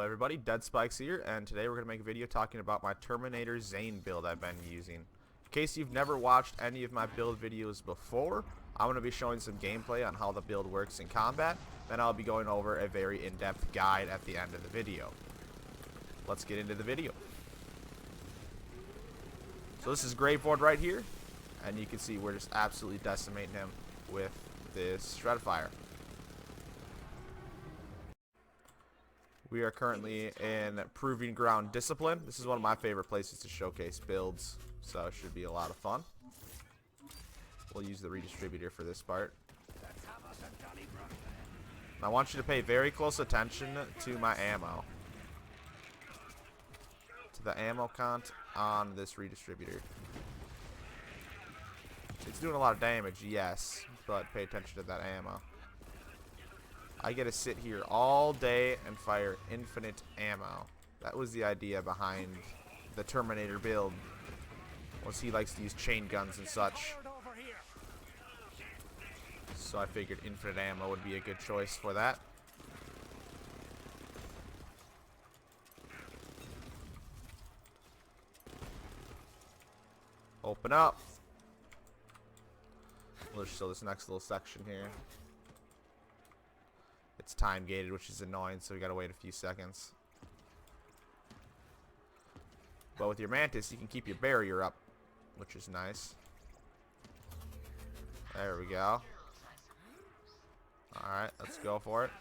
everybody, Dead Spikes here, and today we're going to make a video talking about my Terminator Zane build I've been using. In case you've never watched any of my build videos before, I'm going to be showing some gameplay on how the build works in combat, then I'll be going over a very in-depth guide at the end of the video. Let's get into the video. So this is Graveboard right here, and you can see we're just absolutely decimating him with this Shredfire. We are currently in Proving Ground Discipline. This is one of my favorite places to showcase builds, so it should be a lot of fun. We'll use the redistributor for this part. I want you to pay very close attention to my ammo. To the ammo count on this redistributor. It's doing a lot of damage, yes, but pay attention to that ammo. I get to sit here all day and fire infinite ammo. That was the idea behind the Terminator build, was he likes to use chain guns and such. So I figured infinite ammo would be a good choice for that. Open up. We'll just show this next little section here. It's time gated, which is annoying, so we gotta wait a few seconds. But with your Mantis, you can keep your barrier up, which is nice. There we go. Alright, let's go for it.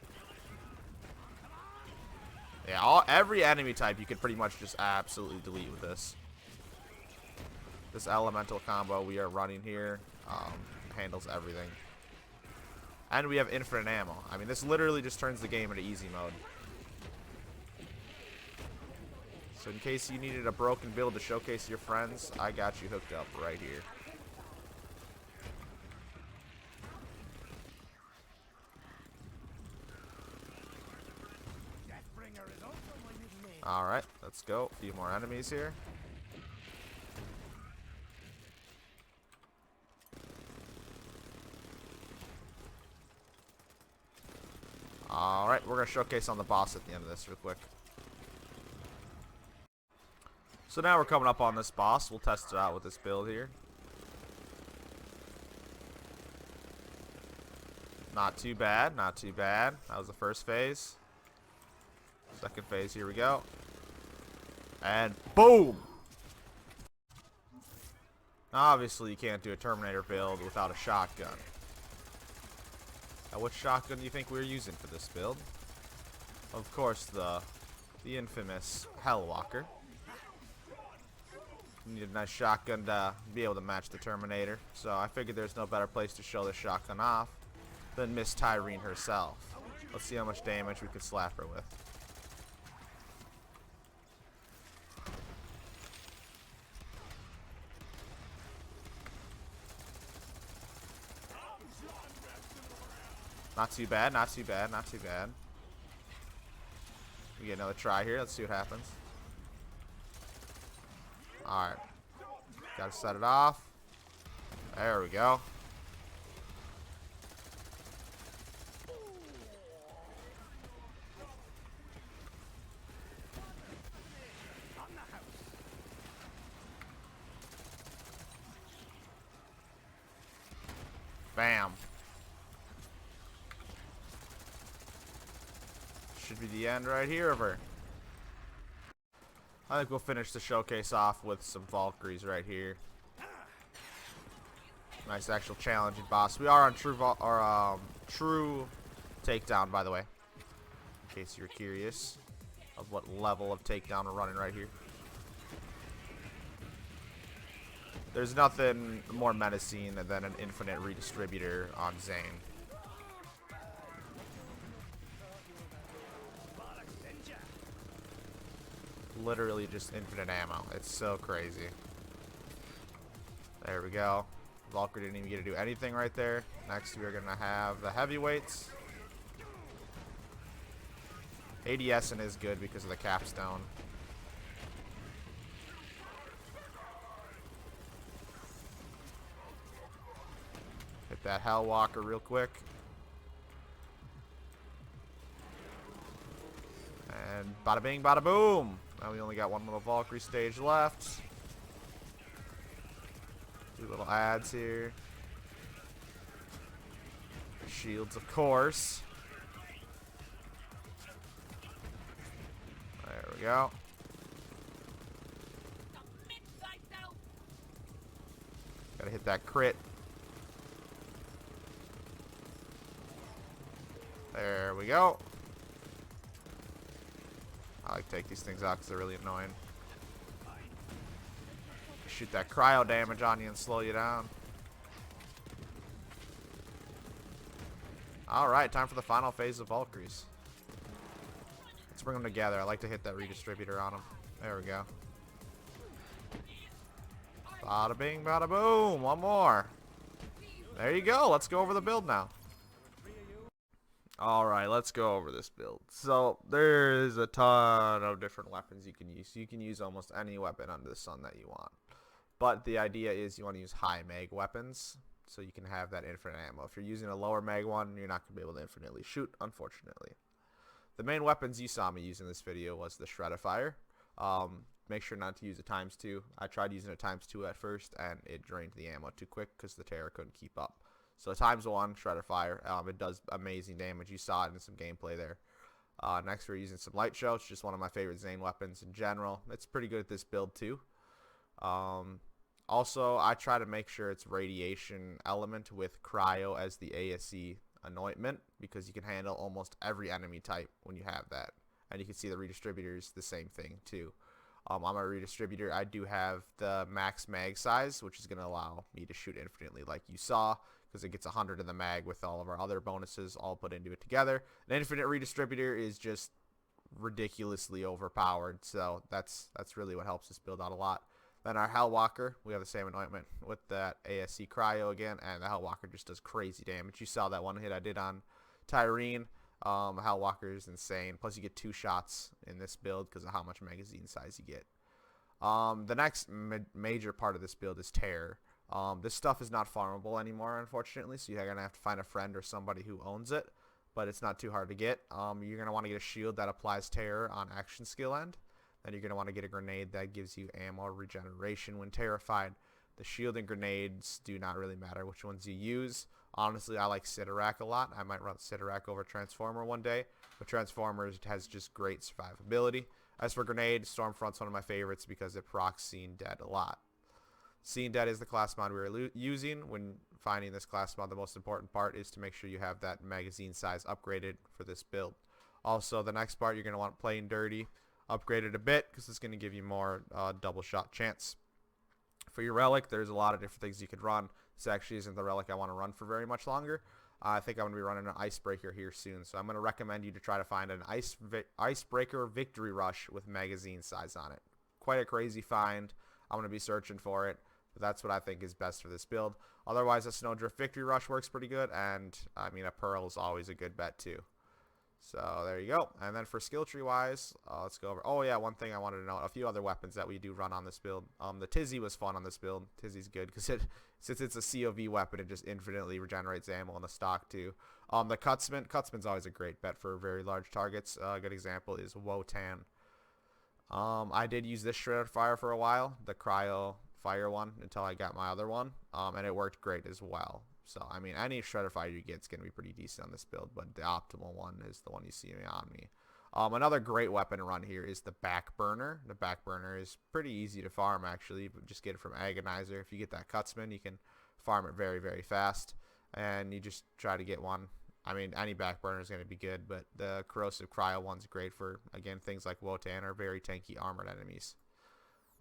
Yeah, every enemy type you could pretty much just absolutely delete with this. This elemental combo we are running here handles everything. And we have infinite ammo. I mean, this literally just turns the game into easy mode. So in case you needed a broken build to showcase your friends, I got you hooked up right here. Alright, let's go. A few more enemies here. Alright, we're going to showcase on the boss at the end of this real quick. So now we're coming up on this boss. We'll test it out with this build here. Not too bad, not too bad. That was the first phase. Second phase, here we go. And boom! Now obviously you can't do a Terminator build without a shotgun. Now, what shotgun do you think we're using for this build? Of course, the infamous Hellwalker. You need a nice shotgun to be able to match the Terminator. So I figured there's no better place to show this shotgun off than Miss Tyrene herself. Let's see how much damage we can slap her with. Not too bad, not too bad, not too bad. We get another try here. Let's see what happens. Alright. Gotta set it off. There we go. Bam. Should be the end right here of her. I think we'll finish the showcase off with some Valkyries right here. Nice actual challenging boss. We are on true takedown, by the way, in case you're curious of what level of takedown we're running right here. There's nothing more menacing than an infinite redistributor on Zane. Literally just infinite ammo. It's so crazy. There we go. Valkyrie didn't even get to do anything right there. Next we're gonna have the heavyweights. ADS is good because of the capstone. Hit that Hellwalker real quick. And bada bing, bada boom. Now we only got one little Valkyrie stage left. 2 little ads here. Shields, of course. There we go. Gotta hit that crit. There we go. I like to take these things out because they're really annoying. Shoot that cryo damage on you and slow you down. Alright, time for the final phase of Valkyries. Let's bring them together. I like to hit that redistributor on them. There we go. Bada bing, bada boom. One more. There you go. Let's go over the build now. Alright, let's go over this build. So, there's a ton of different weapons you can use. You can use almost any weapon under the sun that you want. But the idea is you want to use high mag weapons, so you can have that infinite ammo. If you're using a lower mag one, you're not going to be able to infinitely shoot, unfortunately. The main weapons you saw me use in this video was the Shreddifier. Make sure not to use a ×2. I tried using a ×2 at first, and it drained the ammo too quick because the Terror couldn't keep up. So ×1 Shreddifier, it does amazing damage. You saw it in some gameplay there. Next we're using some Light Show. It's just one of my favorite Zane weapons in general. It's pretty good at this build too. Also, I try to make sure it's radiation element with cryo as the ASE anointment, because you can handle almost every enemy type when you have that. And you can see the redistributors the same thing too. On my redistributor, I do have the max mag size, which is going to allow me to shoot infinitely like you saw, because it gets 100 in the mag with all of our other bonuses all put into it together. An infinite redistributor is just ridiculously overpowered, so that's really what helps us build out a lot. Then our Hellwalker, we have the same anointment with that ASC cryo again, and the Hellwalker just does crazy damage. You saw that one hit I did on Tyrene. Hellwalker is insane. Plus you get 2 shots in this build because of how much magazine size you get. The next major part of this build is Terror. This stuff is not farmable anymore, unfortunately, so you're going to have to find a friend or somebody who owns it, but it's not too hard to get. You're going to want to get a shield that applies Terror on action skill end. Then you're going to want to get a grenade that gives you ammo regeneration when terrified. The shield and grenades do not really matter which ones you use. Honestly, I like Sidorak a lot. I might run Sidorak over Transformer one day, but Transformers has just great survivability. As for grenade, Stormfront's one of my favorites because it procs Seen Dead a lot. Seen Dead is the class mod we were using. When finding this class mod, the most important part is to make sure you have that magazine size upgraded for this build. Also, the next part, you're going to want Plain Dirty upgraded a bit because it's going to give you more double shot chance. For your relic, there's a lot of different things you could run. This actually isn't the relic I want to run for very much longer. I think I'm going to be running an Icebreaker here soon, so I'm going to recommend you to try to find an Icebreaker Victory Rush with magazine size on it. Quite a crazy find. I'm going to be searching for it, but that's what I think is best for this build. Otherwise, a Snowdrift Victory Rush works pretty good, and I mean, a Pearl is always a good bet too. So there you go. And then for skill tree wise, let's go over. Oh yeah, one thing I wanted to note: a few other weapons that we do run on this build. The Tizzy was fun on this build. Tizzy's good because since it's a COV weapon, it just infinitely regenerates ammo in the stock too. The Cutsman's always a great bet for very large targets. A good example is Wotan. I did use this Shreddifier for a while, the cryo fire one, until I got my other one, and it worked great as well. So, I mean, any Shreddifier you get is going to be pretty decent on this build, but the optimal one is the one you see on me. Another great weapon to run here is the Backburner. The Backburner is pretty easy to farm, actually, but just get it from Agonizer. If you get that Cutsman, you can farm it very, very fast, and you just try to get one. I mean, any Backburner is going to be good, but the Corrosive Cryo one's great for, again, things like Wotan or very tanky armored enemies.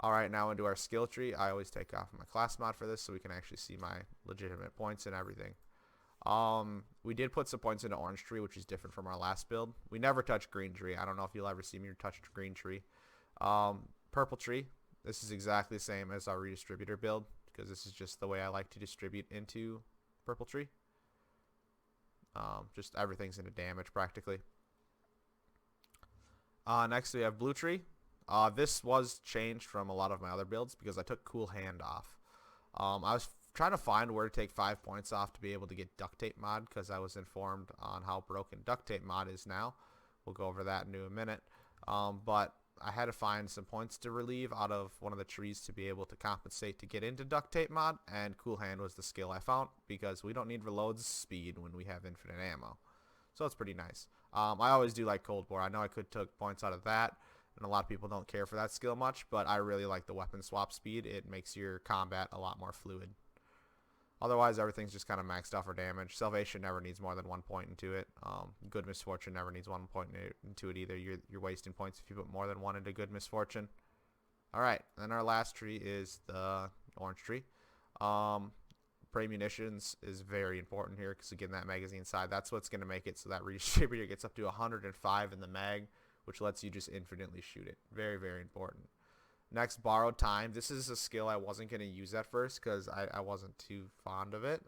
Alright, now into our skill tree. I always take off my class mod for this so we can actually see my legitimate points and everything. We did put some points into Orange Tree, which is different from our last build. We never touch Green Tree. I don't know if you'll ever see me touch Green Tree. Purple Tree. This is exactly the same as our redistributor build, because this is just the way I like to distribute into Purple Tree. Just everything's into damage practically. Next we have Blue Tree. This was changed from a lot of my other builds because I took Cool Hand off. I was trying to find where to take 5 points off to be able to get Duct Tape Mod, because I was informed on how broken Duct Tape Mod is now. We'll go over that in a minute. But I had to find some points to relieve out of one of the trees to be able to compensate to get into Duct Tape Mod, and Cool Hand was the skill I found because we don't need reload speed when we have infinite ammo. So it's pretty nice. I always do like Cold War. I know I could took points out of that, and a lot of people don't care for that skill much, but I really like the weapon swap speed. It makes your combat a lot more fluid. Otherwise, everything's just kind of maxed out for damage. Salvation never needs more than 1 point into it. Good Misfortune never needs 1 point into it either. You're wasting points if you put more than 1 into Good Misfortune. Alright, then our last tree is the orange tree. Prey munitions is very important here because again, that magazine side, that's what's going to make it so that redistributor gets up to 105 in the mag, which lets you just infinitely shoot it. Very, very important. Next, Borrowed Time. This is a skill I wasn't going to use at first because I wasn't too fond of it.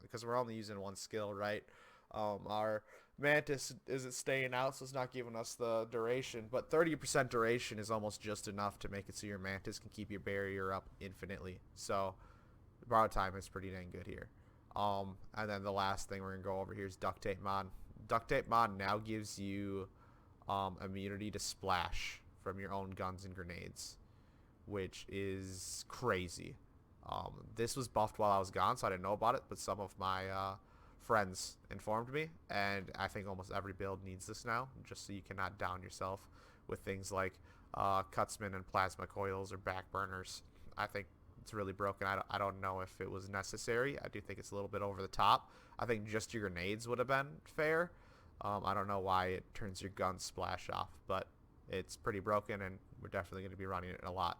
Because we're only using one skill, right? Our Mantis isn't staying out, so it's not giving us the duration. But 30% duration is almost just enough to make it so your Mantis can keep your barrier up infinitely. So Borrowed Time is pretty dang good here. And then the last thing we're going to go over here is Duct Tape Mod. Duct Tape Mod now gives you immunity to splash from your own guns and grenades, which is crazy. This was buffed while I was gone, so I didn't know about it, but some of my friends informed me, and I think almost every build needs this now, just so you cannot down yourself with things like Cutsman and plasma coils or backburners. I think it's really broken. I don't know if it was necessary. I do think it's a little bit over the top. I think just your grenades would have been fair. I don't know why it turns your gun splash off, but it's pretty broken, and we're definitely going to be running it a lot.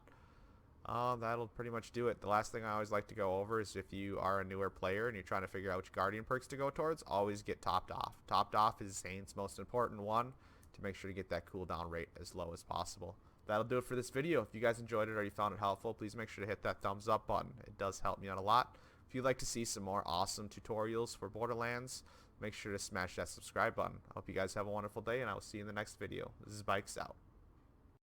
That'll pretty much do it. The last thing I always like to go over is if you are a newer player and you're trying to figure out which Guardian perks to go towards, always get Topped Off. Topped Off is Zane's most important one to make sure to get that cooldown rate as low as possible. That'll do it for this video. If you guys enjoyed it or you found it helpful, please make sure to hit that thumbs up button. It does help me out a lot. If you'd like to see some more awesome tutorials for Borderlands, make sure to smash that subscribe button. I hope you guys have a wonderful day, and I will see you in the next video. This is Bikes out.